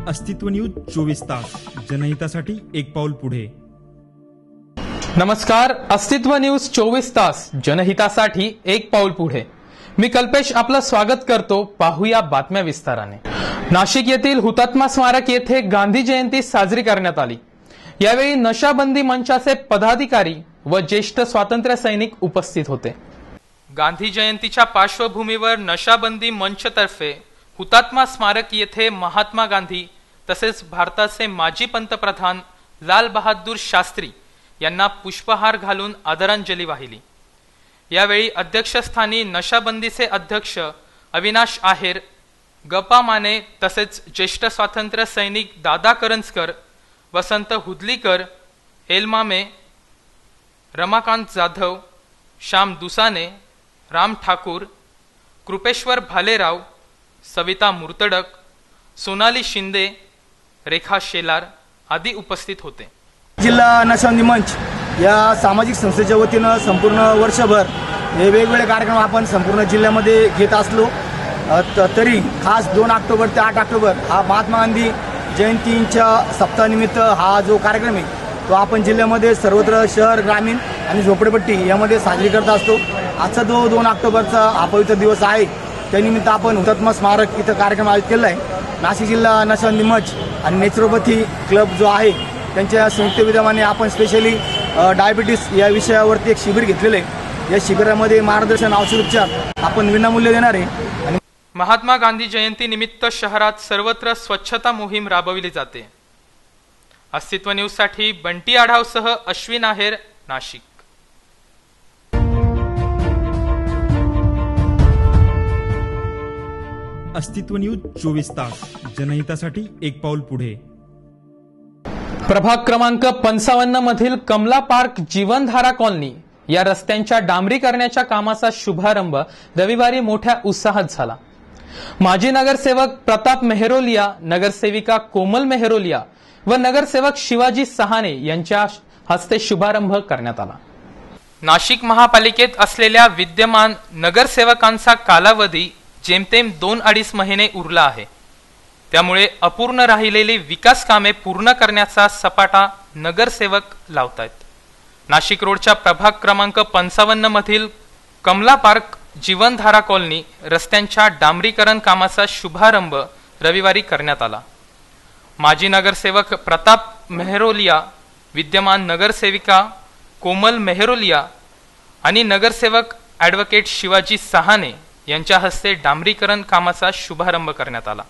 अस्तित्व न्यूज 24 तास जनहितासाठी एक पाऊल पुढे। नमस्कार, अस्तित्व न्यूज 24 तास जनहितासाठी एक पाऊल पुढे। मी कल्पेश आपलं स्वागत करतो। पाहूया बातम्या विस्ताराने। नाशिक येथील हुतात्मा स्मारक येथे गांधी जयंती साजरी करण्यात आली। यावेळी नशाबंदी मंचाचे पदाधिकारी व ज्येष्ठ स्वातंत्र्य सैनिक उपस्थित होते। गांधी जयंतीच्या पार्श्वभूमीवर नशाबंदी मंचतर्फे हुतात्मा स्मारक येथे महात्मा गांधी तसेच भारताचे माजी पंतप्रधान लाल बहादूर शास्त्री यांना पुष्पहार घालून आदरांजली वाहिली। यावेळी अध्यक्षस्थानी नशाबंदीचे अध्यक्ष अविनाश आहेर, गप्पा माने तसेच ज्येष्ठ स्वातंत्र्य सैनिक दादा करंजकर, वसंत हुदलीकर, एलमामे, रमाकांत जाधव, श्याम दुसाने, राम ठाकूर, कृपेश्वर भालेराव, सविता मुर्तडक, सोनाली शिंदे, रेखा शेलार आदी उपस्थित होते। जिल्हा नशाबंदी मंच या सामाजिक संस्थेच्या वतीनं संपूर्ण वर्षभर हे वेगवेगळे कार्यक्रम आपण संपूर्ण जिल्ह्यामध्ये घेत असलो तरी खास 2 ऑक्टोबर ते 8 ऑक्टोबर हा महात्मा गांधी जयंतीच्या सप्ताहानिमित्त हा जो कार्यक्रम आहे तो आपण जिल्ह्यामध्ये सर्वत्र शहर, ग्रामीण आणि झोपडपट्टी यामध्ये साजरी करत असतो। आजचा जो 2 ऑक्टोबरचा हा पवित्र दिवस आहे त्यानिमित्त आपण हुतात्मा स्मारक इथं कार्यक्रम आयोजित केला आहे। नाशिक जिल्हा नशाबंदी मंच आणि नेचरोपॅथी क्लब जो आहे त्यांच्या संयुक्त विद्यमाने आपण स्पेशली डायबिटीस या विषयावरती एक शिबिर घेतलेलं आहे। या शिबिरामध्ये मार्गदर्शन, औषधोपचार आपण विनामूल्य देणार आहे। आणि महात्मा गांधी जयंती निमित्त शहरात सर्वत्र स्वच्छता मोहीम राबविली जाते। अस्तित्व न्यूज साठी बंटी आढावसह अश्विन आहेर, नाशिक। अस्तित्व न्यूज 24 तास जनहितासाठी एक पाऊल पुढे। प्रभाग क्रमांक 55 मधील कमला पार्क जीवनधारा कॉलनी या रस्त्यांच्या डांबरीकरणाच्या कामाचा शुभारंभ रविवारी मोठ्या उत्साहात झाला। माजी नगरसेवक प्रताप मेहरोलिया, नगरसेविका कोमल मेहरोलिया व नगरसेवक शिवाजी सहाने यांच्या हस्ते शुभारंभ करण्यात आला। नाशिक महापालिकेत असलेल्या विद्यमान नगरसेवकांचा कालावधी जेमतेम 2-2.5 महिने उरला आहे। त्यामुळे अपूर्ण राहिलेली विकास कामे पूर्ण करण्याचा सपाटा नगरसेवक लावतायत। नाशिक रोडच्या प्रभाग क्रमांक 55 मधील कमला पार्क जीवनधारा कॉलनी रस्त्यांच्या डांबरीकरण कामाचा शुभारंभ रविवारी करण्यात आला। माजी नगरसेवक प्रताप मेहरोलिया, विद्यमान नगरसेविका कोमल मेहरोलिया आणि नगरसेवक ॲडव्होकेट शिवाजी सहाने यांच्या हस्ते डांबरीकरण कामाचा शुभारंभ करण्यात आला।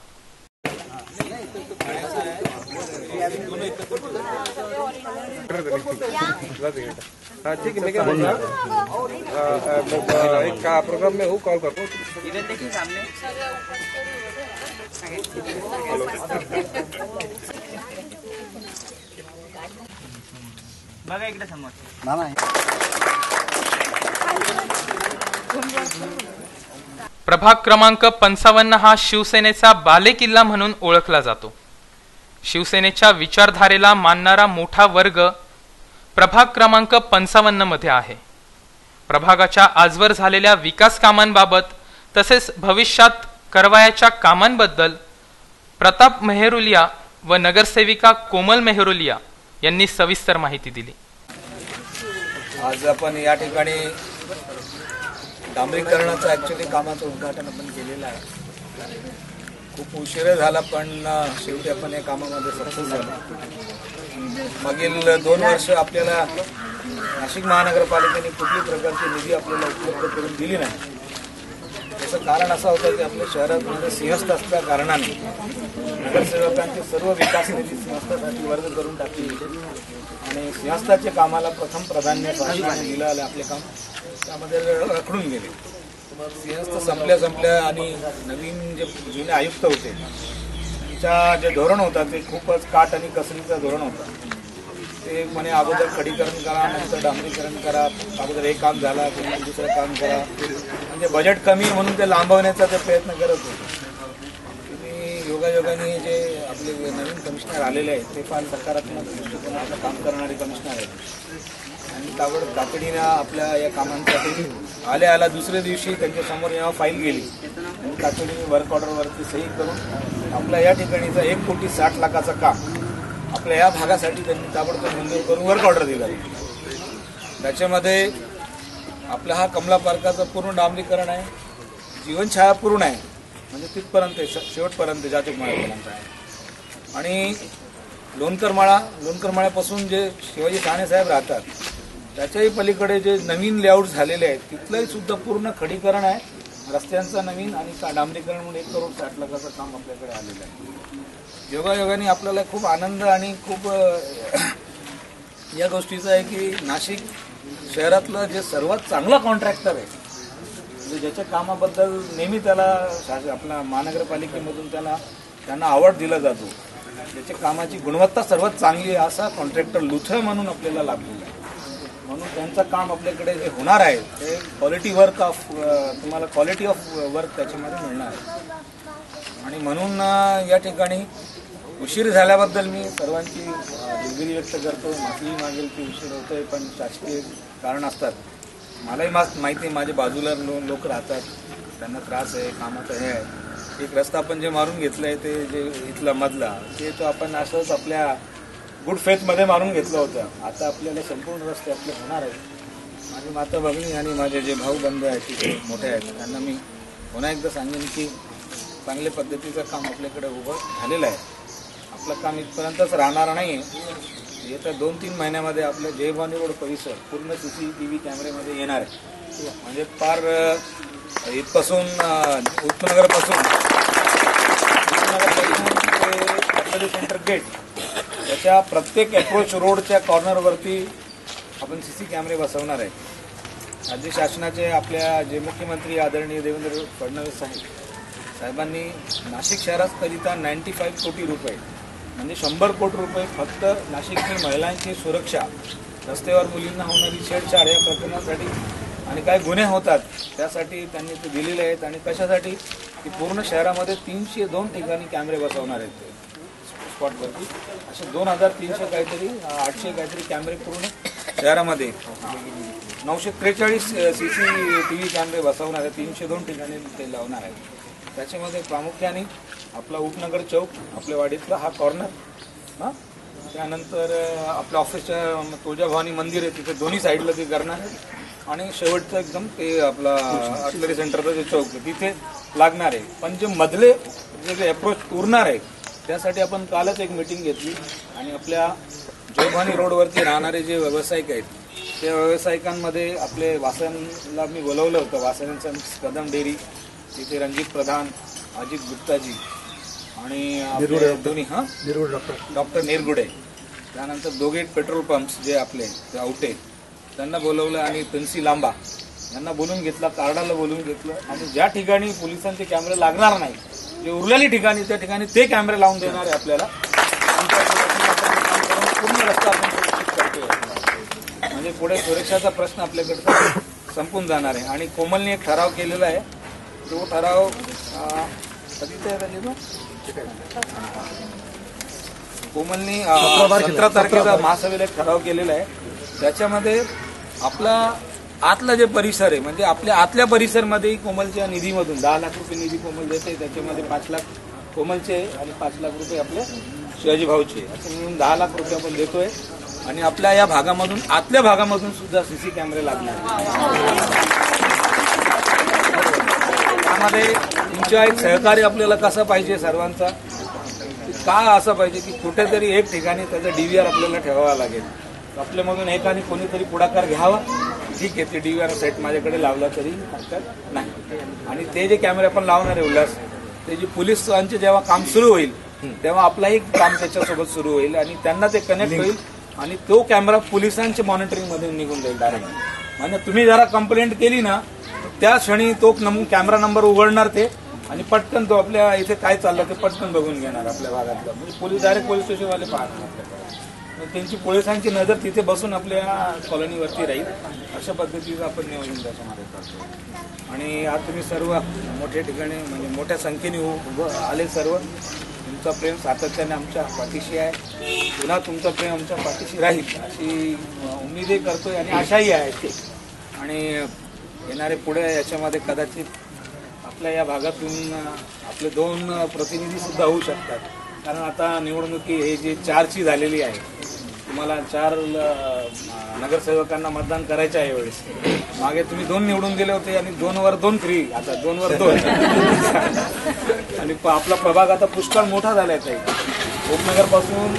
ठीक है, मैं क्या बोल रहा हूँ, एक प्रोग्राम में हूँ, कॉल करता हूँ। इधर देखिए सामने। बघा इकडे समोर मामा आहे। प्रभाग क्रमांक 55 हा शिवसेनेचा बालेकिल्ला म्हणून ओळखला जातो। शिवसेनेच्या विचारधारेला मानणारा मोठा वर्ग प्रभाग क्रमांक 55 मध्ये आहे। प्रभागाच्या आजवर झालेल्या विकास कामांबाबत तसेच भविष्यात करवायाच्या कामांबद्दल प्रताप मेहरोलिया व नगरसेविका कोमल मेहरोलिया यांनी सविस्तर माहिती दिली। आज आपण या ठिकाणी डांबरीकरणाचं ऍक्च्युअली कामाचं उद्घाटन आपण केलेलं आहे। खूप उशीर झाला पण शेवटी आपण या कामामध्ये सक्सेस झालो। मागील 2 वर्ष आपल्याला नाशिक महानगरपालिकेने कुठली प्रकारची निधी आपल्याला उपलब्ध करून दिली नाही। याचं कारण असं होतं की आपल्या शहरात सिंहस्थ असल्या कारणाने नगरसेवकांचे सर्व विकास निधी सिंहस्थासाठी वर्ग करून टाकली आणि सिंहस्थाच्या कामाला प्रथम प्राधान्य दिलं आलं। आपले काम त्यामध्ये रखडून गेले। सिंहस्थ संपल्या आणि नवीन जे जुने आयुक्त होते त्यांचा जे धोरण होता ते खूपच काट आणि कसरीचं धोरण होतं। ते म्हणे अगोदर खडीकरण करा, नंतर डांबरीकरण करा, अगोदर हे काम झाला पुन्हा दुसरं काम करा, म्हणजे बजेट कमी म्हणून ते लांबवण्याचा ते प्रयत्न करत होते। योगायोगाने जे आपले नवीन कमिशनर आलेले आहेत ते फार सकारात्मक दृष्टिकोनाचं काम करणारे कमिशनर आहेत आणि ताबडतोब तातडीनं आपल्या या कामांसाठी आल्या दुसऱ्या दिवशी त्यांच्या समोर जेव्हा फाईल गेली त्यांनी तातडीने वर्क ऑर्डरवरती सही करून आपल्या या ठिकाणीचा 1,60,00,000चं काम आपल्या या भागासाठी त्यांनी ताबडतोब मंजूर करून वर्क ऑर्डर दिला. त्याच्यामध्ये आपला हा कमला पार्काचं पूर्ण डांबरीकरण आहे, जीवनछाया पूर्ण आहे, म्हणजे तिथपर्यंत शेवटपर्यंत जाचकमाळ्यापर्यंत आहे. आणि लोणकरमाळ्यापासून जे शिवाजी ठाणे साहेब राहतात त्याच्याही पलीकडे जे नवीन लेआउट झालेले आहेत तिथलंही सुद्धा पूर्ण खडीकरण आहे, रस्त्यांचं नवीन आणि डांबरीकरण म्हणून 1,60,00,000चं काम आपल्याकडे आलेलं आहे. योगायोगाने आपल्याला खूप आनंद आणि खूप या गोष्टीचा आहे की नाशिक शहरातलं जे सर्वात चांगला कॉन्ट्रॅक्टर आहे, म्हणजे ज्याच्या कामाबद्दल नेहमी त्याला आपल्या महानगरपालिकेमधून त्यांना अवॉर्ड दिला जातो, ज्याच्या कामाची गुणवत्ता सर्वात चांगली आहे असा कॉन्ट्रॅक्टर लुथर म्हणून आपल्याला लाभलेला आहे. म्हणून त्यांचं काम आपल्याकडे जे होणार आहे ते तुम्हाला क्वालिटी ऑफ वर्क त्याच्यामध्ये मिळणार आहे. आणि म्हणून या ठिकाणी उशीर झाल्याबद्दल मी सर्वांची दिलगिरी व्यक्त करतो. माफी मागेल की उशीर होतोय, पण शासकीय कारण असतात. मलाही माहिती आहे माझ्या बाजूला लोक राहतात, त्यांना त्रास आहे, कामाचं हे आहे. एक रस्ता आपण जे मारून घेतलंय ते जे इथला मधला ते तो आपण असंच आपल्या गुड फेथमध्ये मारून घेतलं होतं. आता आपल्याला संपूर्ण रस्ते आपले होणार आहेत. माझी माता भगिनी आणि माझे जे भाऊ बंधू आहेत तिथे मोठे आहेत त्यांना मी पुन्हा एकदा सांगेन की चांगल्या पद्धतीचं काम आपल्याकडे उभं झालेलं आहे. आपलं काम इथपर्यंतच राहणार नाही. येत्या 2-3 महिन्यामध्ये आपल्या जयभवानी रोड परिसर पूर्ण CCTV कॅमेरेमध्ये येणार आहे. म्हणजे फार इथपासून उपनगरपासून ते सेंटर गेट त्याच्या प्रत्येक अप्रोच रोडच्या कॉर्नरवरती आपण CC कॅमेरे बसवणार आहे. राज्य शासनाचे आपल्या जे मुख्यमंत्री आदरणीय देवेंद्र फडणवीस साहेबांनी नाशिक शहराकरिता 95 कोटी रुपये म्हणजे 100 कोटी रुपये फक्त नाशिकची महिलांची सुरक्षा, रस्त्यावर मुलींना होणारी छेडछाड या प्रकरणासाठी आणि काय गुन्हे होतात त्यासाठी त्यांनी ते दिलेले आहेत. आणि कशासाठी की पूर्ण शहरामध्ये 302 ठिकाणी कॅमेरे बसवणार आहेत स्पॉटवरती. असे 2,300 काहीतरी 800 काहीतरी कॅमेरे पूर्ण शहरामध्ये 943 CCTV कॅमेरे बसवणार आहेत. 302 ठिकाणी ते लावणार आहेत. त्याच्यामध्ये प्रामुख्याने आपला उपनगर चौक, आपल्या वाडीतला हा कॉर्नर, त्यानंतर आपल्या ऑफिसच्या तुळजाभवानी मंदिर आहे तिथे दोन्ही साईडला ते करणार आहे. आणि शेवटचं एकदम ते आपला आर्टलरी सेंटरचं जे चौक आहे तिथे लागणार आहे. पण जे मधले जे अप्रोच उरणार आहे त्यासाठी आपण कालच एक मीटिंग घेतली आणि आपल्या जयभवानी रोडवरती राहणारे जे व्यावसायिक आहेत त्या व्यावसायिकांमध्ये आपले वासनला मी बोलवलं होतं. वासनचं कदम डेअरी तिथे रणजित प्रधान, अजित गुप्ताजी आणि दोन्ही डॉक्टर निरगुडे, त्यानंतर दोघे पेट्रोल पंप्स जे आपले ते औटे त्यांना बोलवलं आणि तुलसी लांबा यांना बोलून घेतला, कार्डाला बोलून घेतलं. आणि ज्या ठिकाणी पोलिसांचे कॅमेरे लागणार नाही जे उरलेली ठिकाणी त्या ठिकाणी ते कॅमेरे लावून देणार आहे आपल्याला. पूर्ण रस्ता आपण सुरक्षित करतोय म्हणजे पुढे सुरक्षाचा प्रश्न आपल्याकडचा संपून जाणार आहे. आणि कोमलने एक ठराव केलेला आहे. तो ठराव कधी तयार झाली कोमलनी 17 तारखेचा महासभेला एक ठराव केलेला आहे. त्याच्यामध्ये आपला आतला जे परिसर आहे म्हणजे आपल्या आतल्या परिसरमध्ये कोमलच्या निधीमधून 10 लाख रुपये निधी कोमल देते. त्याच्यामध्ये 5 लाख कोमलचे आणि 5 लाख रुपये आपल्या शिवाजी भाऊचे असं मिळून 10 लाख रुपये आपण देतोय. आणि आपल्या या भागामधून आतल्या भागामधून सुद्धा CC कॅमेरे लागणार. त्यामध्ये तुमच्या एक सहकार्य आपल्याला कसं पाहिजे सर्वांचा, का असं पाहिजे की कुठेतरी एक ठिकाणी त्याचा DVR आपल्याला ठेवावा लागेल. आपल्यामधून एकाने कोणीतरी पुढाकार घ्यावा. ठीक आहे, ते DVR सेट माझ्याकडे लावला तरी हरकत नाही. आणि ते जे कॅमेरे आपण लावणार आहे उल्हास, ते जे पोलिसांचे जेव्हा काम सुरू होईल तेव्हा आपलाही काम त्याच्यासोबत सुरू होईल आणि त्यांना ते कनेक्ट होईल आणि तो कॅमेरा पोलिसांच्या मॉनिटरिंगमध्ये निघून जाईल डायरेक्ट. म्हणजे तुम्ही जरा कंप्लेंट केली ना त्या क्षणी तो कॅमेरा नंबर उघडणार ते आणि पटकन तो आपल्या इथे काय चाललं ते पटकन बघून घेणार आपल्या भागातलं. म्हणजे पोलीस डायरेक्ट पोलीस स्टेशनवाले पाहणार. त्यांची पोलिसांची नजर तिथे बसून आपल्या कॉलनीवरती राहील. अशा पद्धतीचं आपण नियोजन त्याच्यामध्ये करतो. आणि आज तुम्ही सर्व मोठ्या ठिकाणी म्हणजे मोठ्या संख्येने उभं आले सर्व. तुमचा प्रेम सातत्याने आमच्या पाठीशी आहे. पुन्हा तुमचं प्रेम आमच्या पाठीशी राहील अशी उम्मीदही करतोय आणि आशाही आहे. आणि येणारे पुढे याच्यामध्ये कदाचित आपल्या या भागातून आपले 2 प्रतिनिधी सुद्धा होऊ शकतात. कारण आता निवडणुकी हे जी 4ची झालेली आहे, तुम्हाला 4 नगरसेवकांना मतदान करायचं आहे यावेळेस. मागे तुम्ही 2 निवडून दिले होते आणि 2वर 2 फ्री, आता 2वर 2 आणि आपला प्रभाग आता पुष्कळ मोठा झाला आहे. उपनगरपासून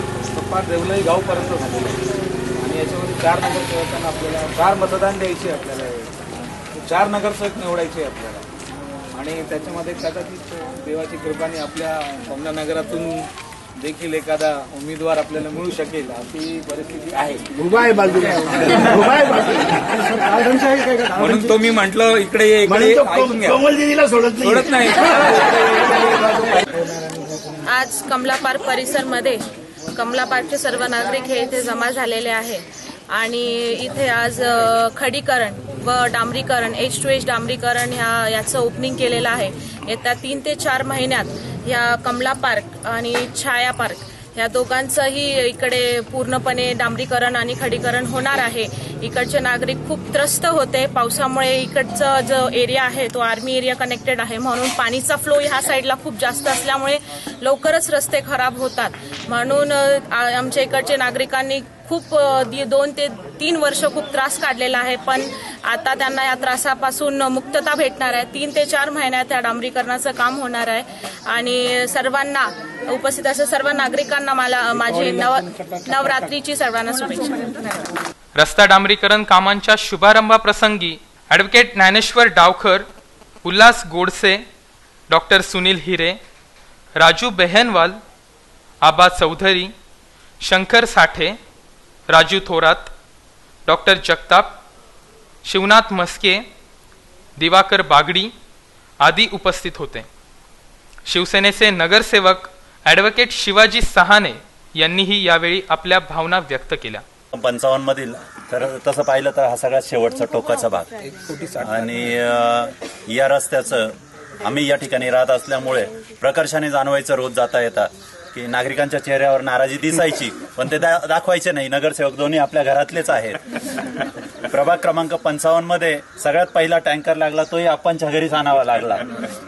पार देवलाई गावपर्यंत झालेला आहे आणि याच्यामध्ये 4 नगरसेवकांना आपल्याला 4 मतदान द्यायचे आपल्याला, 4 नगरसेवक निवडायचे आपल्याला. आणि त्याच्यामध्ये कदाचित देवाची कृपाने आपल्या पवना नगरातून देखील एखादा उमेदवार आपल्याला मिळू शकेल अशी परिस्थिती आहे. म्हणून तो मी म्हटलं इकडे ये, इकडे सोडत नाही. आज कमला पार्क परिसरमध्ये कमला पार्कचे सर्व नागरिक हे इथे जमा झालेले आहे आणि इथे आज खडीकरण व डांबरीकरण H2H डांबरीकरण याचं ओपनिंग केलेलं आहे. येत्या 3 ते 4 महिन्यात या कमला पार्क आणि छाया पार्क या दोघांचंही इकडे पूर्णपणे डांबरीकरण आणि खडीकरण होणार आहे. इकडचे नागरिक खूप त्रस्त होते पावसामुळे. इकडचा जो एरिया आहे तो आर्मी एरिया कनेक्टेड आहे, म्हणून पाणीचा फ्लो ह्या साईडला खूप जास्त असल्यामुळे लवकरच रस्ते खराब होतात. म्हणून आमच्या इकडच्या नागरिकांनी खूप 2 ते 3 वर्ष खूप त्रास काढलेला आहे, पण आता त्यांना या त्रासापासून मुक्तता भेटणार आहे. 3 ते 4 महिन्यात त्या डांबरीकरणाचं काम होणार आहे आणि सर्वांना उपस्थित अशा सर्व नागरिकांना माझी नवरात्रीची सर्वांना शुभेच्छा. रस्ता डांबरीकरण कामांच्या शुभारंभाप्रसंगी ॲडव्होकेट ज्ञानेश्वर डावखर, उल्हास गोडसे, डॉक्टर सुनील हिरे, राजू बेहनवाल, आबा चौधरी, शंकर साठे, राजू थोरात, डॉक्टर जगताप, शिवनाथ मस्के, दिवाकर बागडी आदी उपस्थित होते. शिवसेनेचे नगरसेवक ॲडव्होकेट शिवाजी सहाने यांनीही यावेळी आपल्या भावना व्यक्त केल्या. 55 मधील तर तसं पाहिलं तर हा सगळ्यात शेवटचा टोकाचा भाग आणि या रस्त्याचं आम्ही या ठिकाणी राहत असल्यामुळे प्रकर्षाने जाणवायचं रोज जाता येता की नागरिकांच्या चेहऱ्यावर नाराजी दिसायची, पण ते दाखवायचे नाही. नगरसेवक दोन्ही आपल्या घरातलेच आहेत. प्रभाग क्रमांक 55 मध्ये सगळ्यात पहिला टँकर लागला तोही आपणच्या घरीच आणावा लागला,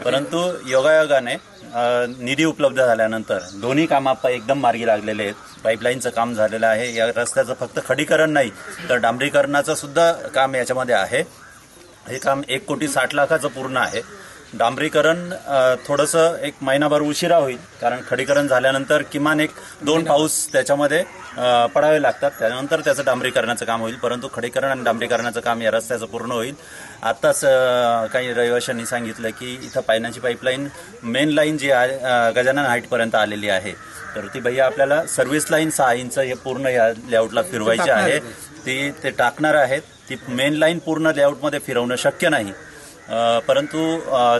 परंतु योगायोगाने निधी उपलब्ध झाल्यानंतर दोन्ही काम एकदम मार्गी लागलेले आहेत. पाईपलाईनचं काम झालेलं आहे. या रस्त्याचं फक्त खडीकरण नाही तर डांबरीकरणाचं सुद्धा काम याच्यामध्ये आहे. हे काम 1,60,00,000 पूर्ण आहे. डांबरीकरण थोडंसं 1 महिनाभर उशिरा होईल, कारण खडीकरण झाल्यानंतर किमान 1-2 पाऊस त्याच्यामध्ये पडावे लागतात, त्यानंतर त्याचं डांबरीकरणाचं काम होईल. परंतु खडीकरण आणि डांबरीकरणाचं काम या रस्त्याचं पूर्ण होईल. आताच काही रहिवाशांनी सांगितलं की इथं पाण्याची पाईपलाईन मेन लाईन जी आहे गजानन हाईटपर्यंत आलेली आहे, तर ती भैया आपल्याला सर्व्हिस लाईन 6 इंच हे पूर्ण या लेआउटला फिरवायची आहे. ते टाकणार आहेत. ती मेन लाईन पूर्ण लेआउटमध्ये फिरवणं शक्य नाही, परंतु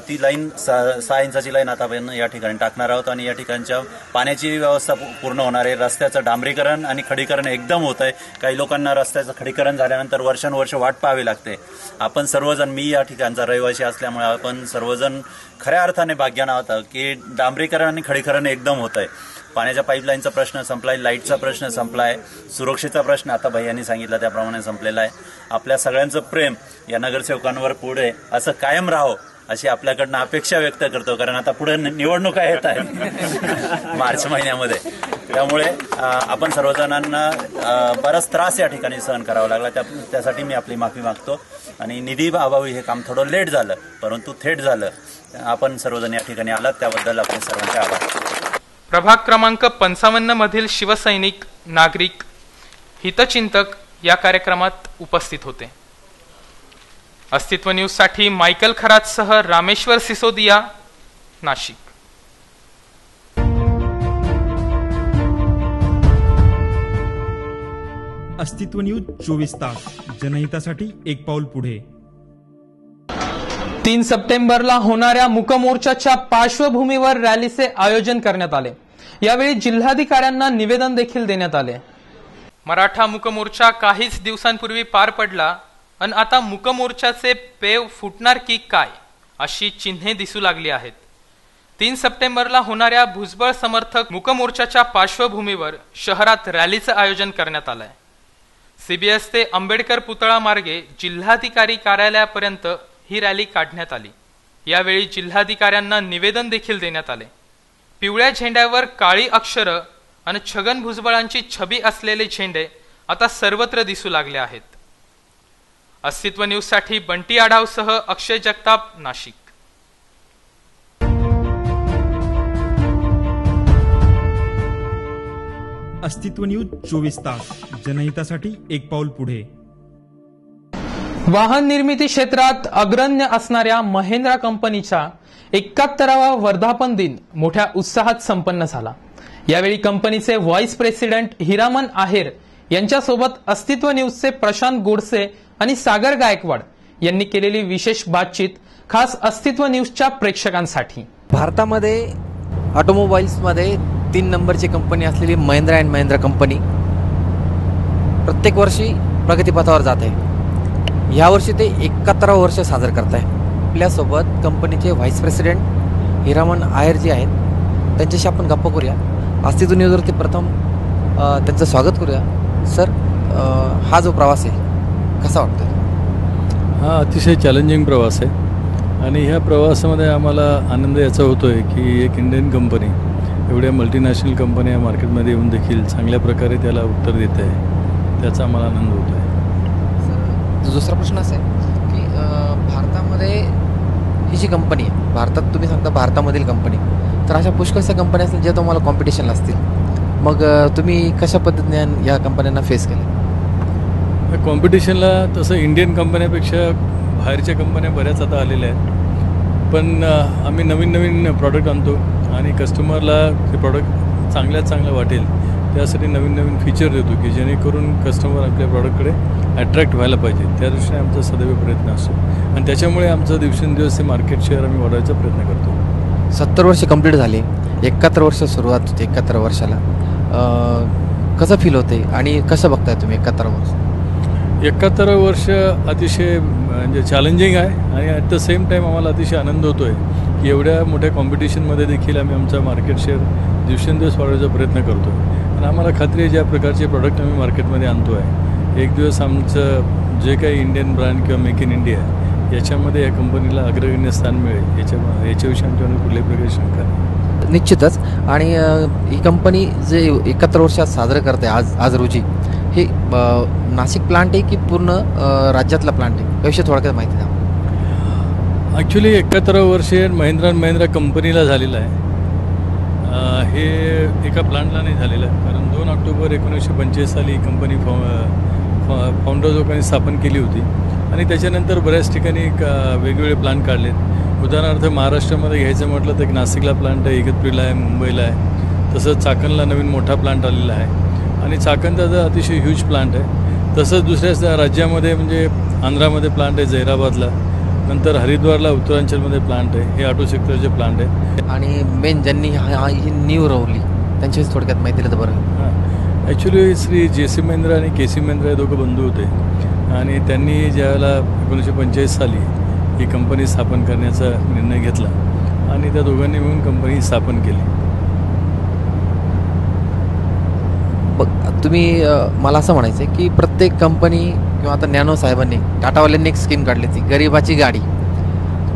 ती लाईन 6 इंचाची लाईन आता आपण या ठिकाणी टाकणार आहोत आणि या ठिकाणच्या पाण्याची व्यवस्था पूर्ण होणार आहे. रस्त्याचं डांबरीकरण आणि खडीकरण एकदम होत आहे. काही लोकांना रस्त्याचं खडीकरण झाल्यानंतर वर्षानुवर्ष वाट पाहावी लागते. आपण सर्वजण, मी या ठिकाणचा रहिवासी असल्यामुळे आपण सर्वजण खऱ्या अर्थाने भाग्यान आहोत की डांबरीकरण आणि खडीकरण एकदम होत आहे. पाण्याच्या पाईपलाईनचा प्रश्न संपलाय, लाईटचा प्रश्न संपलाय, सुरक्षेचा प्रश्न आता भैयांनी सांगितलं त्याप्रमाणे संपलेला आहे. आपल्या सगळ्यांचं प्रेम या नगरसेवकांवर पुढे असं कायम राहो अशी आपल्याकडनं अपेक्षा व्यक्त करतो, कारण आता पुढे निवडणुका येत आहेत मार्च महिन्यामध्ये. त्यामुळे आपण सर्वजणांना बराच त्रास या ठिकाणी सहन करावा लागला. त्यासाठी मी आपली माफी मागतो आणि निधी अभावी हे काम थोडं लेट झालं, परंतु थेट झालं. आपण सर्वजण या ठिकाणी आलात त्याबद्दल आपण सर्वांचे आभार. प्रभाग क्रमांक 55 मधील शिवसैनिक, नागरिक, हितचिंतक या कार्यक्रमात उपस्थित होते. अस्तित्व न्यूज साठी मायकल खरातसह रामेश्वर सिसोदिया, नाशिक. अस्तित्व न्यूज 24 तास, जनहितासाठी एक पाऊल पुढे. 3 सप्टेंबरला होणाऱ्या मुकमोर्चाच्या पार्श्वभूमीवर रॅलीचे आयोजन करण्यात आले. यावेळी जिल्हाधिकाऱ्यांना निवेदन देखील देण्यात आले. मराठा मुकमोर्चा काहीच दिवसांपूर्वी पार पडला आणि आता मुकमोर्चाचे पेव फुटणार की काय अशी चिन्हे दिसू लागली आहेत. 3 सप्टेंबरला होणाऱ्या भुजबळ समर्थक मुकमोर्चाच्या पार्श्वभूमीवर शहरात रॅलीचं आयोजन करण्यात आलंय. CBS ते आंबेडकर पुतळा मार्गे जिल्हाधिकारी कार्यालयापर्यंत ही रॅली काढण्यात आली। यावेळी जिल्हाधिकाऱ्यांना निवेदन देखील देण्यात आले। पिवळ्या झेंड्यावर काळी अक्षरं आणि छगन भुजबळांची छबी असलेले झेंडे आता सर्वत्र दिसू लागले आहेत। अस्तित्व न्यूजसाठी बंटी आढावसह अक्षय जगताप, नाशिक। अस्तित्व न्यूज 24 तास, जनहितासाठी एक पाऊल पुढे। वाहन निर्मिती क्षेत्रात अग्रण्य असणाऱ्या महिंद्रा कंपनीचा 71वा वर्धापन दिन मोठ्या उत्साहात संपन्न झाला। यावेळी कंपनीचे व्हाईस प्रेसिडेंट हिरामन आहेर यांच्यासोबत अस्तित्व न्यूजचे प्रशांत गोडसे आणि सागर गायकवाड यांनी केलेली विशेष बातचीत खास अस्तित्व न्यूजच्या प्रेक्षकांसाठी। भारतामध्ये ऑटोमोबाईल्समध्ये 3 नंबरची कंपनी असलेली महिंद्रा अँड महिंद्रा कंपनी प्रत्येक वर्षी प्रगतीपथावर जात आहे। यावर्षी ते 71 वर्ष साजरं करत आहे। आपल्यासोबत कंपनीचे व्हाईस प्रेसिडेंट हिरामन आहेर जे आहेत त्यांच्याशी आपण गप्पा करूया। अस्तित्व न्यूजवरती प्रथम त्यांचं स्वागत करूया। सर, हा जो प्रवास आहे कसा वाटतो? हा अतिशय चॅलेंजिंग प्रवास आहे आणि ह्या प्रवासामध्ये आम्हाला आनंद याचा होतो आहे की एक इंडियन कंपनी एवढ्या मल्टीनॅशनल कंपन्या मार्केटमध्ये येऊन देखील चांगल्या प्रकारे त्याला उत्तर देत आहे, त्याचा आम्हाला आनंद होतो आहे। दुसरा प्रश्न असा आहे की भारतामध्ये ही जी कंपनी आहे, भारतात तुम्ही सांगता भारतामधील कंपनी, तर अशा पुष्कळशा कंपन्या असतील ज्या तुम्हाला कॉम्पिटिशनला असतील, मग तुम्ही कशा पद्धतीने या कंपन्यांना फेस केलं? कॉम्पिटिशनला तसं इंडियन कंपन्यापेक्षा बाहेरच्या कंपन्या बऱ्याच आता आलेल्या आहेत, पण आम्ही नवीन नवीन प्रॉडक्ट आणतो आणि कस्टमरला ते प्रॉडक्ट चांगल्यात चांगलं वाटेल त्यासाठी नवीन नवीन फीचर देतो की जेणेकरून कस्टमर आपल्या प्रॉडक्टकडे अट्रॅक्ट व्हायला पाहिजे। त्या दृष्टीने आमचा सदैव प्रयत्न असतो आणि त्याच्यामुळे आमचं दिवसेंदिवस ते मार्केट शेअर आम्ही वाढवायचा प्रयत्न करतो। 70 वर्ष कंप्लीट झाले, 71 वर्ष सुरुवात होते 71 वर्षाला, कसं फील होते आणि कसं बघताय तुम्ही 71 वर्ष? 71 वर्ष अतिशय म्हणजे चॅलेंजिंग आहे आणि ॲट द सेम टाईम आम्हाला अतिशय आनंद होतो आहे की एवढ्या मोठ्या कॉम्पिटिशनमध्ये देखील आम्ही आमचा मार्केट शेअर दिवसेंदिवस वाढवायचा प्रयत्न करतो आणि आम्हाला खात्री आहे ज्या प्रकारचे प्रॉडक्ट आम्ही मार्केटमध्ये आणतो आहे, एक दिवस आमचं जे काही इंडियन ब्रँड किंवा मेक इन इंडिया याच्यामध्ये या कंपनीला अग्रगण्य स्थान मिळेल याच्याविषयी आमच्यावर कुठल्याही प्रकारची शंका नाही। निश्चितच। आणि ही कंपनी जे 71 वर्षात साजरं करते आज रोजी, हे नाशिक प्लांट आहे की पूर्ण राज्यातला प्लांट आहे, याविषयी थोडक्यात माहिती द्या। ॲक्च्युली 71 वर्ष महिंद्रा अँड महिंद्रा कंपनीला झालेलं आहे, हे एका प्लांटला नाही झालेलं आहे, कारण 2 ऑक्टोबर 1945 साली ही कंपनी फाउंडर लोकांनी स्थापन केली होती आणि त्याच्यानंतर बऱ्याच ठिकाणी वेगवेगळे प्लांट काढलेत। उदाहरणार्थ महाराष्ट्रामध्ये घ्यायचं म्हटलं तर नाशिकला प्लांट आहे, इगतपुरीला आहे, मुंबईला आहे, तसंच चाकणला नवीन मोठा प्लांट आलेला आहे आणि चाकणचा अतिशय ह्यूज प्लांट आहे। तसंच दुसऱ्या राज्यामध्ये म्हणजे आंध्रामध्ये प्लांट आहे, जैराबादला, नंतर हरिद्वारला उत्तरांचलमध्ये प्लांट आहे, हे ऑटो सेक्टरचे प्लांट आहे। आणि मेन ज्यांनी ही नीव रोवली त्यांच्याशी थोडक्यात माहिती दिलं तर बरं। हां, ॲक्च्युली श्री JC महिंद्रा आणि KC महिंद्रा हे दोघं बंधू होते आणि त्यांनी ज्यावेळेला 1945 साली ही कंपनी स्थापन करण्याचा निर्णय घेतला आणि त्या दोघांनी मिळून कंपनी स्थापन केली। तुम्ही मला असं म्हणायचं आहे की प्रत्येक कंपनी किंवा आता नॅनो साहेबांनी, टाटावाल्यांनी एक स्कीम काढली ती गरीबाची गाडी,